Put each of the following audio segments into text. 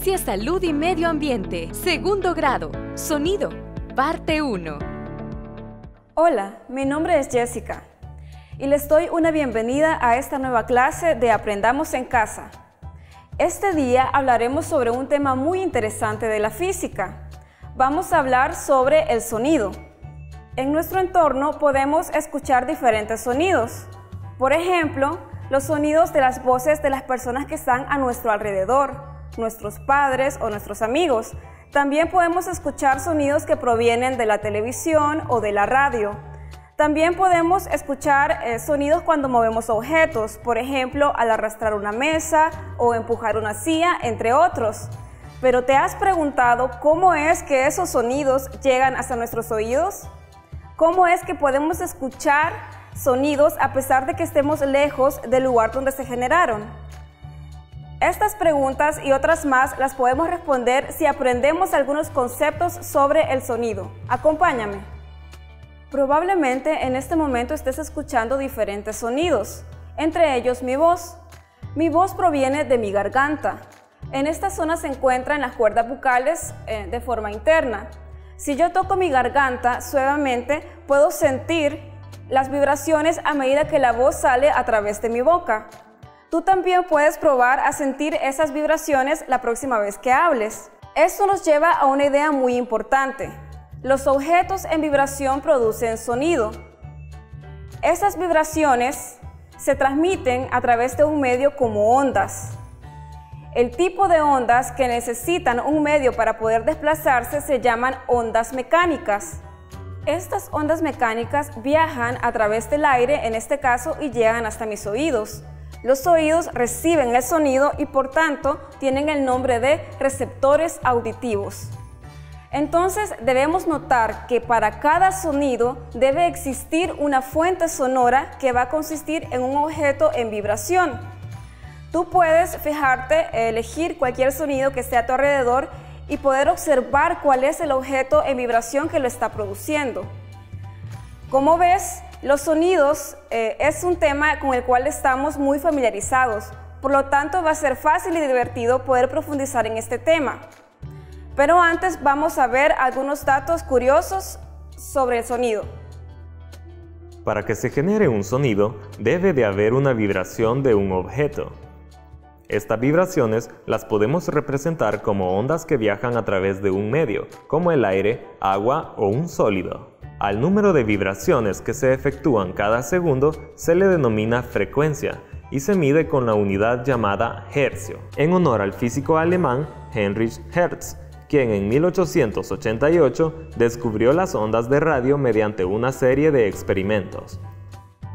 Ciencia, Salud y Medio Ambiente. Segundo grado. Sonido. Parte 1. Hola, mi nombre es Jessica y les doy una bienvenida a esta nueva clase de Aprendamos en Casa. Este día hablaremos sobre un tema muy interesante de la física. Vamos a hablar sobre el sonido. En nuestro entorno podemos escuchar diferentes sonidos. Por ejemplo, los sonidos de las voces de las personas que están a nuestro alrededor, nuestros padres o nuestros amigos. También podemos escuchar sonidos que provienen de la televisión o de la radio. También podemos escuchar sonidos cuando movemos objetos, por ejemplo, al arrastrar una mesa o empujar una silla, entre otros. Pero ¿te has preguntado cómo es que esos sonidos llegan hasta nuestros oídos? ¿Cómo es que podemos escuchar sonidos a pesar de que estemos lejos del lugar donde se generaron? Estas preguntas y otras más las podemos responder si aprendemos algunos conceptos sobre el sonido. Acompáñame. Probablemente en este momento estés escuchando diferentes sonidos, entre ellos mi voz. Mi voz proviene de mi garganta. En esta zona se encuentran las cuerdas bucales de forma interna. Si yo toco mi garganta suavemente, puedo sentir las vibraciones a medida que la voz sale a través de mi boca. Tú también puedes probar a sentir esas vibraciones la próxima vez que hables. Esto nos lleva a una idea muy importante. Los objetos en vibración producen sonido. Esas vibraciones se transmiten a través de un medio como ondas. El tipo de ondas que necesitan un medio para poder desplazarse se llaman ondas mecánicas. Estas ondas mecánicas viajan a través del aire, en este caso, y llegan hasta mis oídos. Los oídos reciben el sonido y por tanto tienen el nombre de receptores auditivos. Entonces debemos notar que para cada sonido debe existir una fuente sonora que va a consistir en un objeto en vibración. Tú puedes fijarte, elegir cualquier sonido que esté a tu alrededor y poder observar cuál es el objeto en vibración que lo está produciendo. Como ves, los sonidos es un tema con el cual estamos muy familiarizados, por lo tanto va a ser fácil y divertido poder profundizar en este tema. Pero antes vamos a ver algunos datos curiosos sobre el sonido. Para que se genere un sonido, debe de haber una vibración de un objeto. Estas vibraciones las podemos representar como ondas que viajan a través de un medio, como el aire, agua o un sólido. Al número de vibraciones que se efectúan cada segundo se le denomina frecuencia y se mide con la unidad llamada hercio, en honor al físico alemán Heinrich Hertz, quien en 1888 descubrió las ondas de radio mediante una serie de experimentos.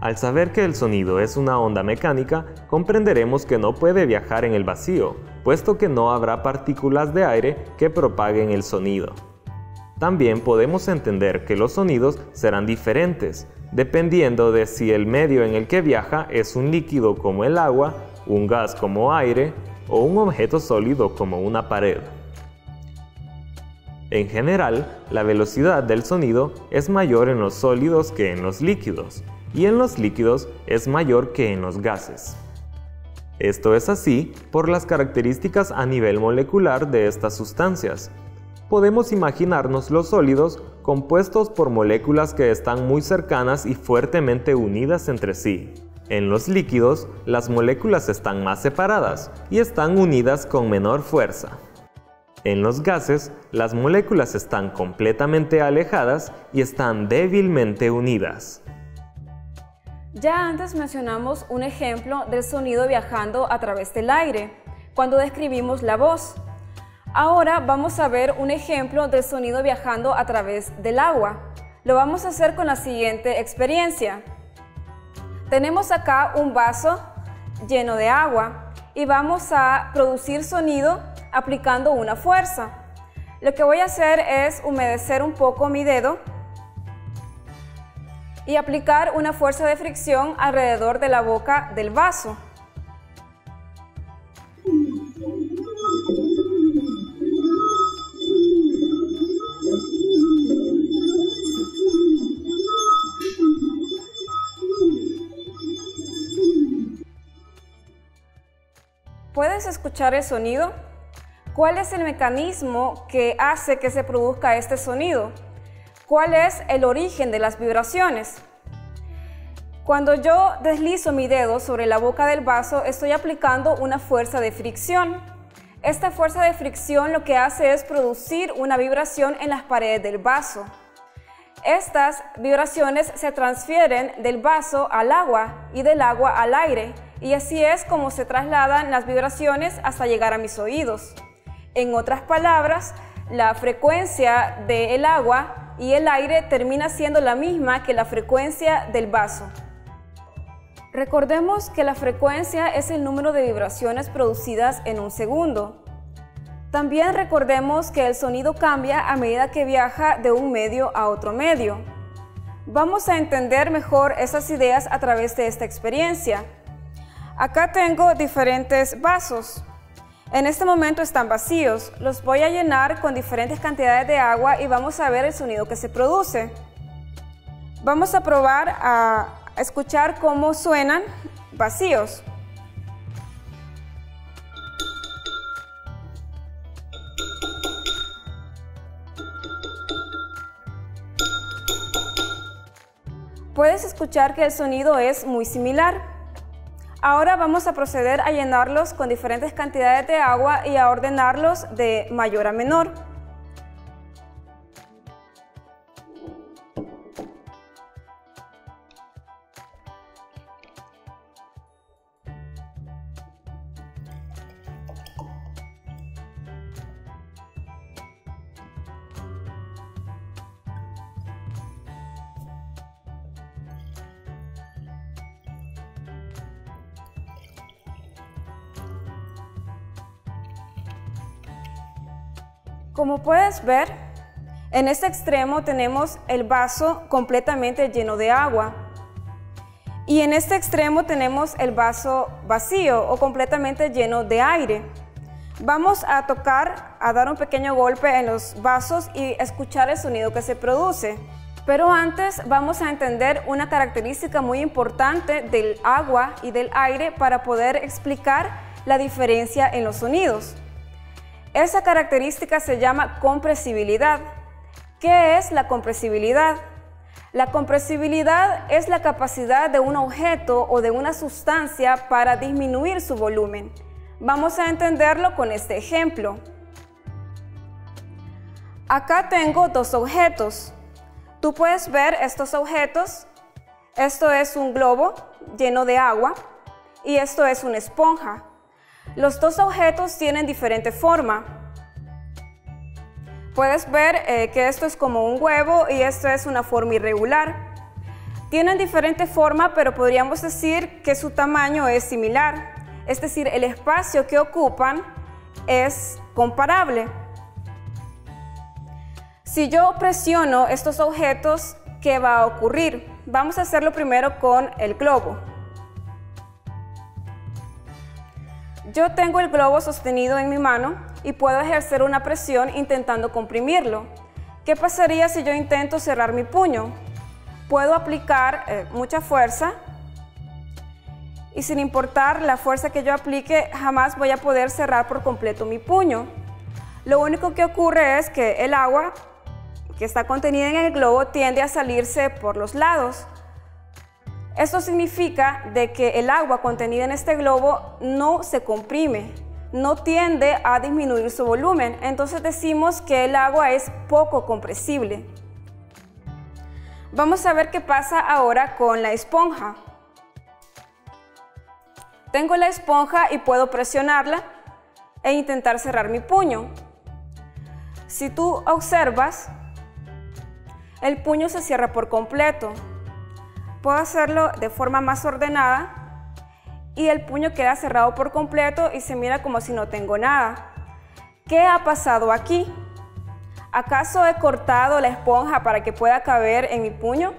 Al saber que el sonido es una onda mecánica, comprenderemos que no puede viajar en el vacío, puesto que no habrá partículas de aire que propaguen el sonido. También podemos entender que los sonidos serán diferentes, dependiendo de si el medio en el que viaja es un líquido como el agua, un gas como aire o un objeto sólido como una pared. En general, la velocidad del sonido es mayor en los sólidos que en los líquidos, y en los líquidos es mayor que en los gases. Esto es así por las características a nivel molecular de estas sustancias. Podemos imaginarnos los sólidos compuestos por moléculas que están muy cercanas y fuertemente unidas entre sí. En los líquidos, las moléculas están más separadas y están unidas con menor fuerza. En los gases, las moléculas están completamente alejadas y están débilmente unidas. Ya antes mencionamos un ejemplo del sonido viajando a través del aire, cuando describimos la voz. Ahora vamos a ver un ejemplo del sonido viajando a través del agua. Lo vamos a hacer con la siguiente experiencia. Tenemos acá un vaso lleno de agua y vamos a producir sonido aplicando una fuerza. Lo que voy a hacer es humedecer un poco mi dedo y aplicar una fuerza de fricción alrededor de la boca del vaso. ¿Puedes escuchar el sonido? ¿Cuál es el mecanismo que hace que se produzca este sonido? ¿Cuál es el origen de las vibraciones? Cuando yo deslizo mi dedo sobre la boca del vaso, estoy aplicando una fuerza de fricción. Esta fuerza de fricción lo que hace es producir una vibración en las paredes del vaso. Estas vibraciones se transfieren del vaso al agua y del agua al aire, y así es como se trasladan las vibraciones hasta llegar a mis oídos. En otras palabras, la frecuencia del agua y el aire termina siendo la misma que la frecuencia del vaso. Recordemos que la frecuencia es el número de vibraciones producidas en un segundo. También recordemos que el sonido cambia a medida que viaja de un medio a otro medio. Vamos a entender mejor esas ideas a través de esta experiencia. Acá tengo diferentes vasos. En este momento están vacíos. Los voy a llenar con diferentes cantidades de agua y vamos a ver el sonido que se produce. Vamos a probar a escuchar cómo suenan vacíos. Puedes escuchar que el sonido es muy similar. Ahora vamos a proceder a llenarlos con diferentes cantidades de agua y a ordenarlos de mayor a menor. Como puedes ver, en este extremo tenemos el vaso completamente lleno de agua y en este extremo tenemos el vaso vacío o completamente lleno de aire. Vamos a tocar, a dar un pequeño golpe en los vasos y escuchar el sonido que se produce. Pero antes vamos a entender una característica muy importante del agua y del aire para poder explicar la diferencia en los sonidos. Esa característica se llama compresibilidad. ¿Qué es la compresibilidad? La compresibilidad es la capacidad de un objeto o de una sustancia para disminuir su volumen. Vamos a entenderlo con este ejemplo. Acá tengo dos objetos. Tú puedes ver estos objetos. Esto es un globo lleno de agua y esto es una esponja. Los dos objetos tienen diferente forma. Puedes ver que esto es como un huevo y esto es una forma irregular. Tienen diferente forma, pero podríamos decir que su tamaño es similar. Es decir, el espacio que ocupan es comparable. Si yo presiono estos objetos, ¿qué va a ocurrir? Vamos a hacerlo primero con el globo. Yo tengo el globo sostenido en mi mano y puedo ejercer una presión intentando comprimirlo. ¿Qué pasaría si yo intento cerrar mi puño? Puedo aplicar mucha fuerza y sin importar la fuerza que yo aplique, jamás voy a poder cerrar por completo mi puño. Lo único que ocurre es que el agua que está contenida en el globo tiende a salirse por los lados. Esto significa de que el agua contenida en este globo no se comprime, no tiende a disminuir su volumen, entonces decimos que el agua es poco compresible. Vamos a ver qué pasa ahora con la esponja. Tengo la esponja y puedo presionarla e intentar cerrar mi puño. Si tú observas, el puño se cierra por completo. Puedo hacerlo de forma más ordenada y el puño queda cerrado por completo y se mira como si no tengo nada. ¿Qué ha pasado aquí? ¿Acaso he cortado la esponja para que pueda caber en mi puño?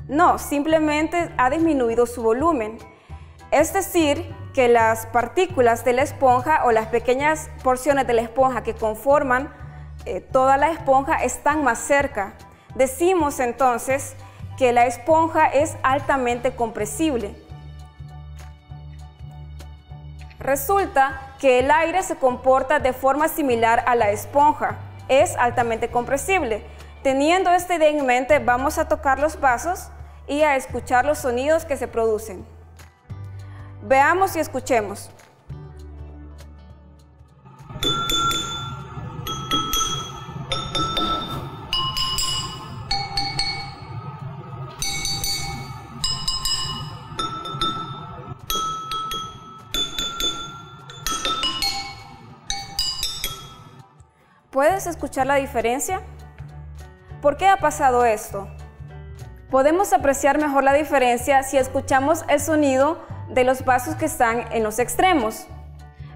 No, simplemente ha disminuido su volumen. Es decir, que las partículas de la esponja o las pequeñas porciones de la esponja que conforman toda la esponja están más cerca. Decimos entonces que la esponja es altamente compresible. Resulta que el aire se comporta de forma similar a la esponja. Es altamente compresible. Teniendo esta idea en mente, vamos a tocar los vasos y a escuchar los sonidos que se producen. Veamos y escuchemos. ¿Puedes escuchar la diferencia? ¿Por qué ha pasado esto? Podemos apreciar mejor la diferencia si escuchamos el sonido de los vasos que están en los extremos.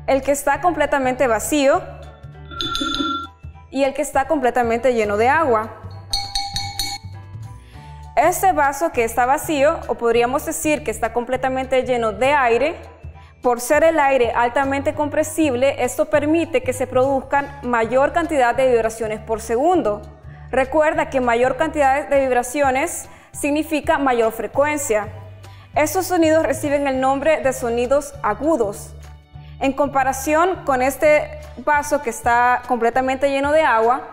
El que está completamente vacío y el que está completamente lleno de agua. Este vaso que está vacío, o podríamos decir que está completamente lleno de aire, por ser el aire altamente compresible, esto permite que se produzcan mayor cantidad de vibraciones por segundo. Recuerda que mayor cantidad de vibraciones significa mayor frecuencia. Estos sonidos reciben el nombre de sonidos agudos. En comparación con este vaso que está completamente lleno de agua,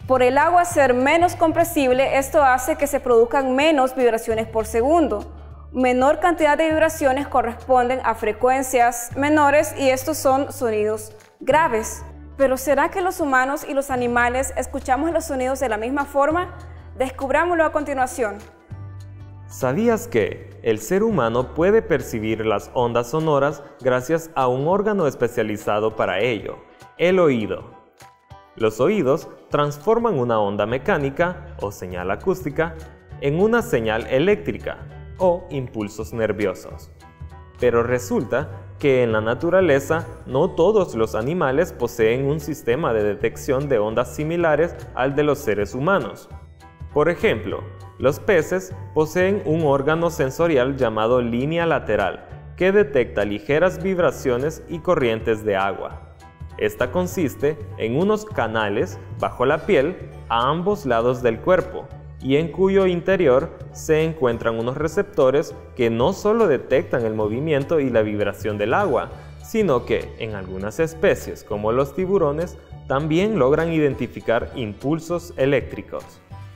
por el agua ser menos compresible, esto hace que se produzcan menos vibraciones por segundo. Menor cantidad de vibraciones corresponden a frecuencias menores y estos son sonidos graves. Pero ¿será que los humanos y los animales escuchamos los sonidos de la misma forma? Descubrámoslo a continuación. ¿Sabías que el ser humano puede percibir las ondas sonoras gracias a un órgano especializado para ello, el oído? Los oídos transforman una onda mecánica o señal acústica en una señal eléctrica o impulsos nerviosos. Pero resulta que en la naturaleza no todos los animales poseen un sistema de detección de ondas similares al de los seres humanos. Por ejemplo, los peces poseen un órgano sensorial llamado línea lateral que detecta ligeras vibraciones y corrientes de agua. Esta consiste en unos canales bajo la piel a ambos lados del cuerpo, y en cuyo interior se encuentran unos receptores que no solo detectan el movimiento y la vibración del agua, sino que, en algunas especies como los tiburones, también logran identificar impulsos eléctricos.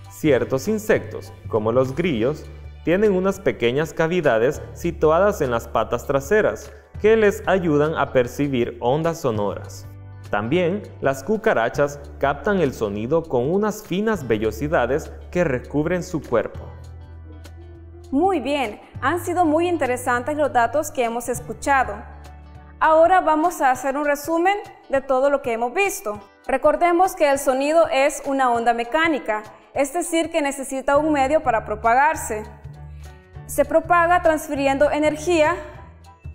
Ciertos insectos, como los grillos, tienen unas pequeñas cavidades situadas en las patas traseras que les ayudan a percibir ondas sonoras. También las cucarachas captan el sonido con unas finas vellosidades que recubren su cuerpo. Muy bien, han sido muy interesantes los datos que hemos escuchado. Ahora vamos a hacer un resumen de todo lo que hemos visto. Recordemos que el sonido es una onda mecánica, es decir, que necesita un medio para propagarse. Se propaga transfiriendo energía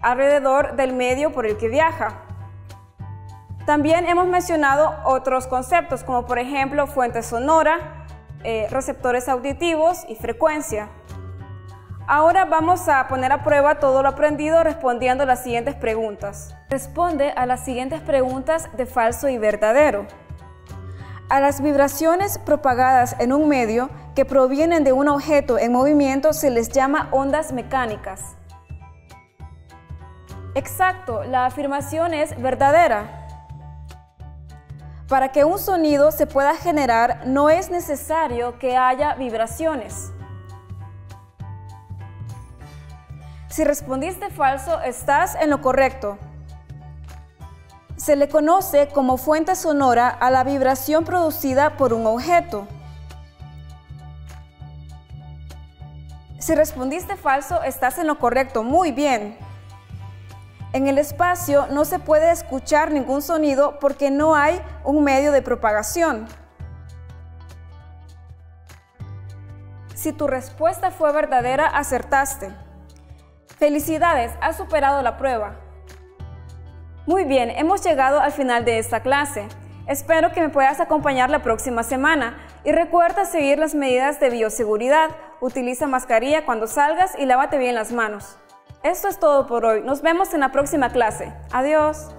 alrededor del medio por el que viaja. También hemos mencionado otros conceptos, como por ejemplo fuente sonora, receptores auditivos y frecuencia. Ahora vamos a poner a prueba todo lo aprendido respondiendo las siguientes preguntas. Responde a las siguientes preguntas de falso y verdadero. A las vibraciones propagadas en un medio que provienen de un objeto en movimiento se les llama ondas mecánicas. Exacto, la afirmación es verdadera. Para que un sonido se pueda generar, no es necesario que haya vibraciones. Si respondiste falso, estás en lo correcto. Se le conoce como fuente sonora a la vibración producida por un objeto. Si respondiste falso, estás en lo correcto. Muy bien. En el espacio no se puede escuchar ningún sonido porque no hay un medio de propagación. Si tu respuesta fue verdadera, acertaste. ¡Felicidades! Has superado la prueba. Muy bien, hemos llegado al final de esta clase. Espero que me puedas acompañar la próxima semana y recuerda seguir las medidas de bioseguridad. Utiliza mascarilla cuando salgas y lávate bien las manos. Esto es todo por hoy. Nos vemos en la próxima clase. Adiós.